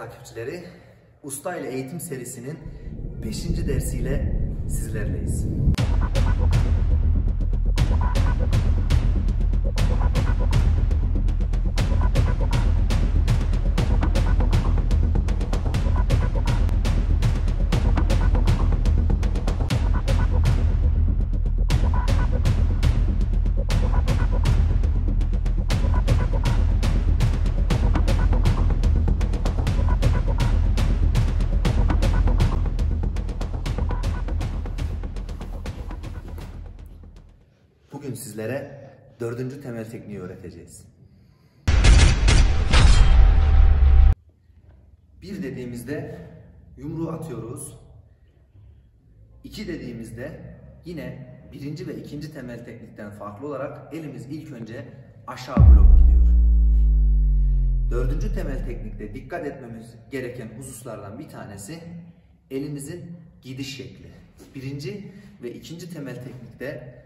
takipçileri, Usta ile Eğitim serisinin 5. dersiyle sizlerleyiz. Bugün sizlere 4. temel tekniği öğreteceğiz. 1 dediğimizde yumruğu atıyoruz. 2 dediğimizde yine 1. ve 2. temel teknikten farklı olarak elimiz ilk önce aşağı blok gidiyor. 4. temel teknikte dikkat etmemiz gereken hususlardan bir tanesi elimizin gidiş şekli. 1. ve 2. temel teknikte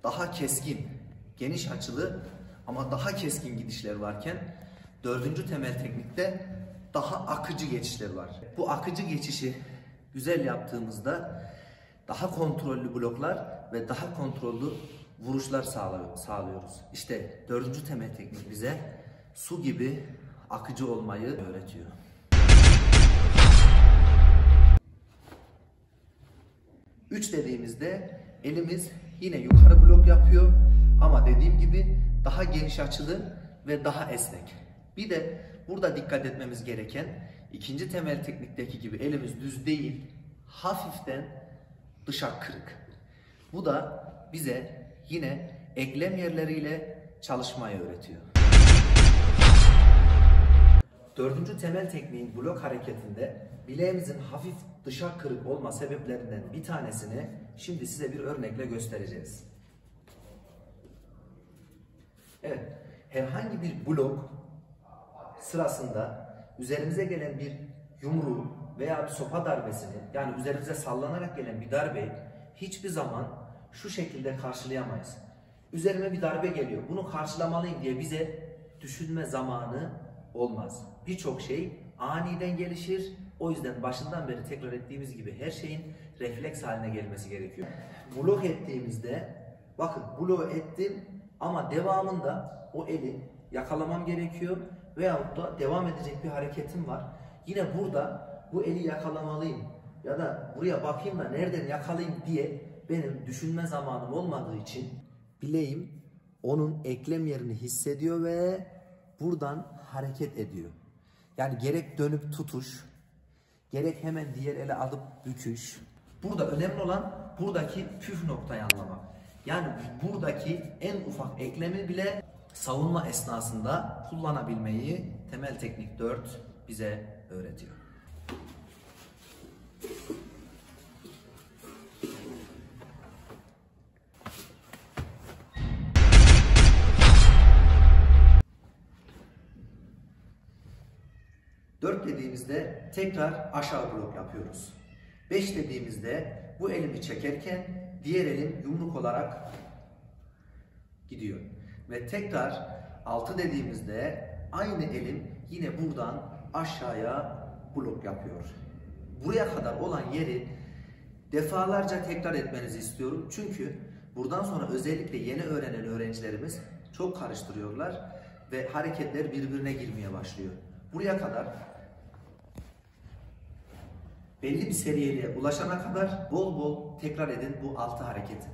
daha keskin, geniş açılı ama daha keskin gidişler varken 4. temel teknikte daha akıcı geçişler var. Bu akıcı geçişi güzel yaptığımızda daha kontrollü bloklar ve daha kontrollü vuruşlar sağlıyoruz. İşte 4. temel teknik bize su gibi akıcı olmayı öğretiyor. Üç dediğimizde elimiz yine yukarı blok yapıyor ama dediğim gibi daha geniş açılı ve daha esnek. Bir de burada dikkat etmemiz gereken 2. temel teknikteki gibi elimiz düz değil, hafiften dışa kırık. Bu da bize yine eklem yerleriyle çalışmayı öğretiyor. 4. temel tekniğin blok hareketinde bileğimizin hafif dışa kırık olma sebeplerinden bir tanesini şimdi size bir örnekle göstereceğiz. Evet, herhangi bir blok sırasında üzerimize gelen bir yumruğu veya bir sopa darbesini, yani üzerimize sallanarak gelen bir darbeyi hiçbir zaman şu şekilde karşılayamayız. Üzerime bir darbe geliyor, bunu karşılamalıyım diye bize düşünme zamanı olmaz. Birçok şey aniden gelişir. O yüzden başından beri tekrar ettiğimiz gibi her şeyin refleks haline gelmesi gerekiyor. Blok ettiğimizde, bakın blok ettim ama devamında o eli yakalamam gerekiyor veyahut da devam edecek bir hareketim var. Yine burada bu eli yakalamalıyım ya da buraya bakayım da nereden yakalayayım diye benim düşünme zamanım olmadığı için bileğim onun eklem yerini hissediyor ve buradan hareket ediyor. Yani gerek dönüp tutuş, gerek hemen diğer ele alıp büküş. Burada önemli olan buradaki püf noktayı anlamak. Yani buradaki en ufak eklemi bile savunma esnasında kullanabilmeyi temel teknik 4 bize öğretiyor. Dört dediğimizde tekrar aşağı blok yapıyoruz. 5 dediğimizde bu elimi çekerken diğer elim yumruk olarak gidiyor. Ve tekrar 6 dediğimizde aynı elim yine buradan aşağıya blok yapıyor. Buraya kadar olan yeri defalarca tekrar etmenizi istiyorum. Çünkü buradan sonra özellikle yeni öğrenen öğrencilerimiz çok karıştırıyorlar ve hareketler birbirine girmeye başlıyor. Buraya kadar belli bir seviyeye ulaşana kadar bol bol tekrar edin bu 6 hareketi.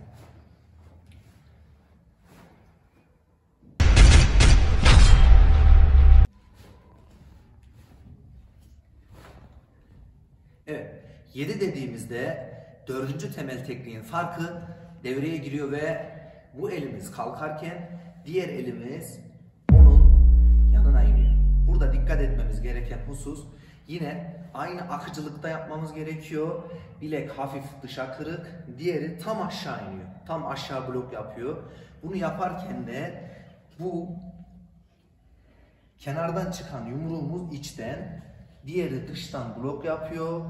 Evet, 7 dediğimizde 4. temel tekniğin farkı devreye giriyor ve bu elimiz kalkarken diğer elimiz onun yanına iniyor. Burada dikkat etmemiz gereken husus yine aynı akıcılıkta yapmamız gerekiyor. Bilek hafif dışa kırık, diğeri tam aşağı iniyor. Tam aşağı blok yapıyor. Bunu yaparken de bu kenardan çıkan yumruğumuz içten, diğeri dıştan blok yapıyor.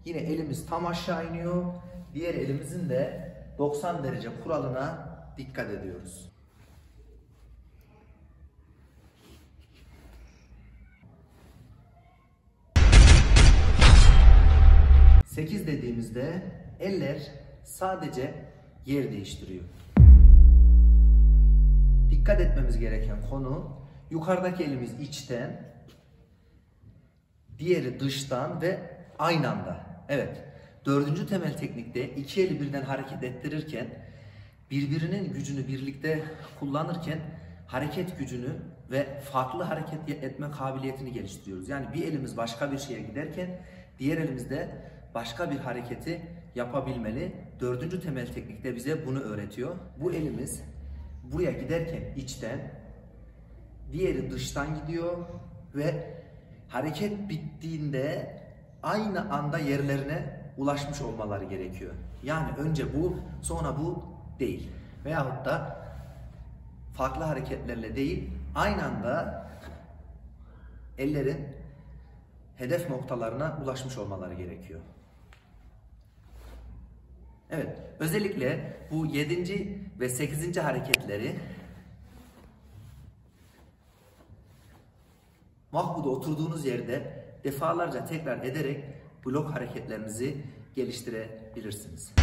Yine elimiz tam aşağı iniyor. Diğer elimizin de 90 derece kuralına dikkat ediyoruz. 8 dediğimizde eller sadece yer değiştiriyor. Dikkat etmemiz gereken konu, yukarıdaki elimiz içten, diğeri dıştan ve aynı anda. Evet, 4. temel teknikte iki eli birden hareket ettirirken, birbirinin gücünü birlikte kullanırken hareket gücünü ve farklı hareket etme kabiliyetini geliştiriyoruz. Yani bir elimiz başka bir şeye giderken diğer elimiz de başka bir hareketi yapabilmeli. 4. temel teknikte bize bunu öğretiyor. Bu elimiz buraya giderken içten, diğeri dıştan gidiyor ve hareket bittiğinde aynı anda yerlerine ulaşmış olmaları gerekiyor. Yani önce bu, sonra bu değil. Veyahut da farklı hareketlerle değil, aynı anda ellerin hedef noktalarına ulaşmış olmaları gerekiyor. Evet, özellikle bu 7. ve 8. hareketleri mahvuda oturduğunuz yerde defalarca tekrar ederek blok hareketlerinizi geliştirebilirsiniz.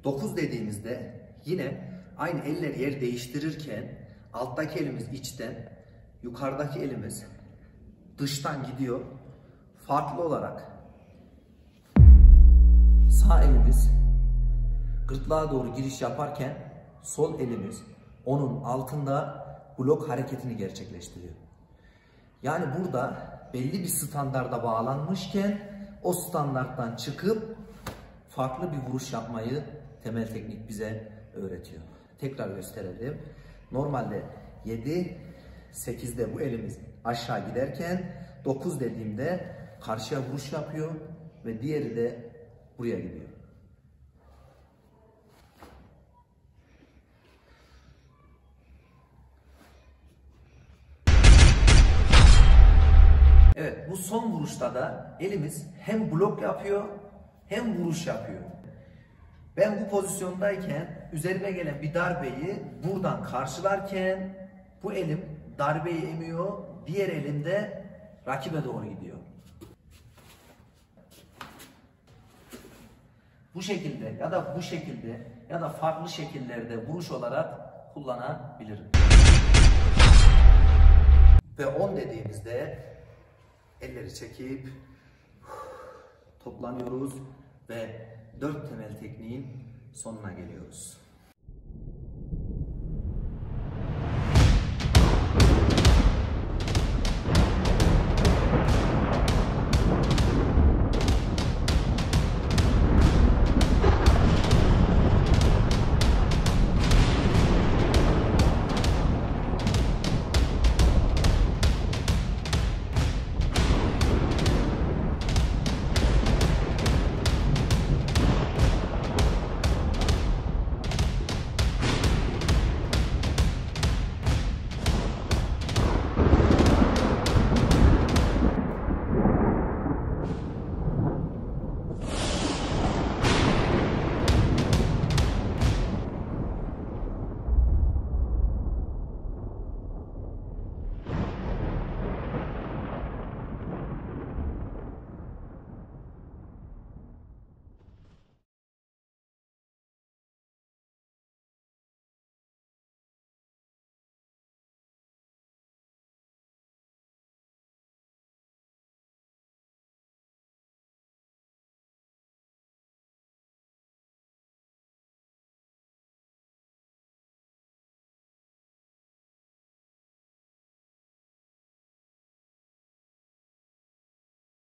Dokuz dediğimizde yine aynı eller yer değiştirirken alttaki elimiz içten, yukarıdaki elimiz dıştan gidiyor. Farklı olarak sağ elimiz gırtlağa doğru giriş yaparken sol elimiz onun altında blok hareketini gerçekleştiriyor. Yani burada belli bir standarda bağlanmışken o standarttan çıkıp farklı bir vuruş yapmayı temel teknik bize öğretiyor. Tekrar gösterelim. Normalde 7, 8'de bu elimiz aşağı giderken 9 dediğimde karşıya vuruş yapıyor ve diğeri de buraya gidiyor. Evet, bu son vuruşta da elimiz hem blok yapıyor hem vuruş yapıyor. Ben bu pozisyondayken üzerime gelen bir darbeyi buradan karşılarken bu elim darbeyi emiyor, diğer elim de rakibe doğru gidiyor. Bu şekilde ya da bu şekilde ya da farklı şekillerde vuruş olarak kullanabilirim. Ve 10 dediğimizde elleri çekip toplanıyoruz ve 4 temel tekniğin sonuna geliyoruz.